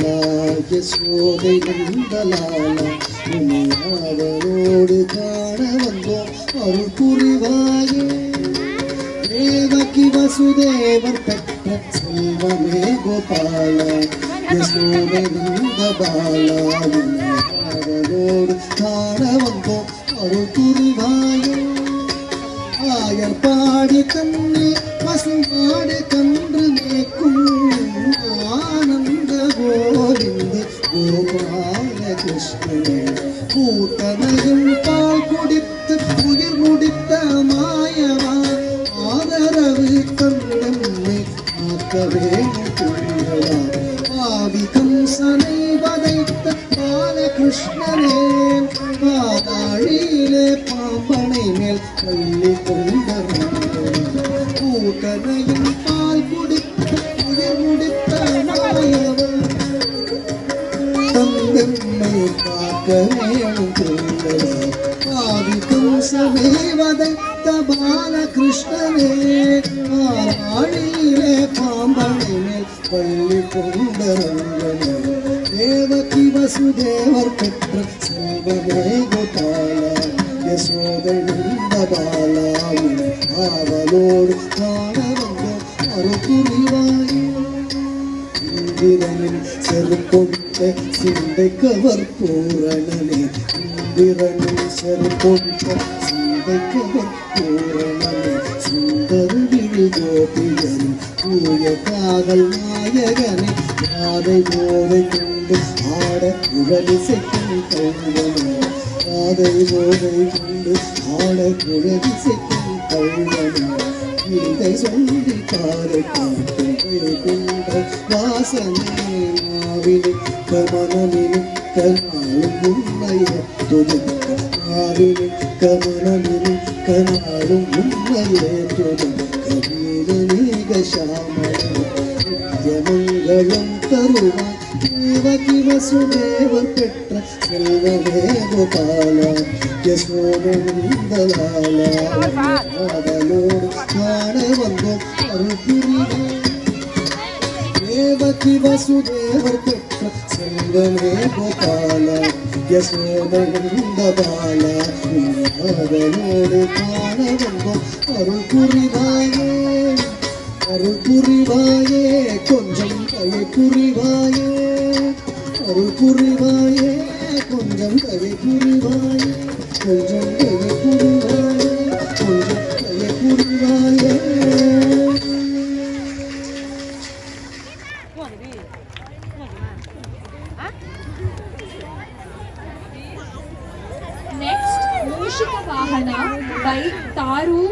பாலா யசோதை நந்தலாலா அவனோடு காண வந்தோம் அருள் புரிவாயே தேவகி வசுதேவர் பெற்ற செல்வமே கோபாலா யசோதை நந்த பாலா அவனோடு காண வந்தோம் அருள் புரிவாயே ஆயர் பாடி தன்னை பசுமாடு கன்று மேற்கும் ஆனந்த கோவிந்த கோபால கிருஷ்ணனே கூட்டமையும் பால் குடித்து உயிர் முடித்த மாயவா ஆதரவு கண்டம்மை ஆக்கவே துணிகளா ஆவி கம்சனை வதைத்த பாலகிருஷ்ணனே பாதாழியிலே பாம்பனை மேல் பள்ளி கூட்டனையும் பால் குடித்து உயிர் முடித்த மாயவன் தந்தம்மை காக்க வேணும் ஆவி கம்சனை வதைத்த பாலகிருஷ்ணனே பாதாழியிலே பாம்பனை மேல் பள்ளி கொண்டரங்கனே தேவகி வசுதேவர் பெற்ற செல்வமே கோபாலா யசோதை நந்த பாலா அவளோடு காண வந்த அருள் புரிவாயே இந்திரனின் செருப்பொட்ட சிந்தை கவர் பூரணனே இந்திரனின் செருப்பொட்ட சிந்தை கவர் பூரணனே சுந்தர் விழி கோபிகரின் தூய காதல் நாயகனே காதை போதை கொண்டு ஆட உடலிசைக்கும் கௌவனே காதை போதை கொண்டு ஆட உடலிசைக்கும் கௌவனே இதை சொல்லி காரை காட்டும் கொண்ட வாசனை மாவினிக்க மனமினிக்க நாளும் உண்மையை துதிக்க மாவினிக்க மனமினிக்க நாளும் உண்மையை துதிக்க நீக சாமணம் நித்யமங்கலம் தருவாய் தேவகி வசுதேவர் பெற்ற செல்வமே கோபாலா யசோதை நந்தலாலா அவளோடு காண வந்தோம் அருள் புரிவாயே தேவகி வசுதேவர் பெற்ற செல்வமே கோபாலா யசோதை நந்தபாலா அவளோடு காண வந்தோம் அருள் புரிவாயே அருள் புரிவாயே கொஞ்சம் தயை புரிவாயே அருள் புரிவாயே கொஞ்சம் தயை புரிவாயே கொஞ்சம் தயை புரிவாயே கொஞ்சம் தயை புரிவாயே Next, Mushika Vahana by Taru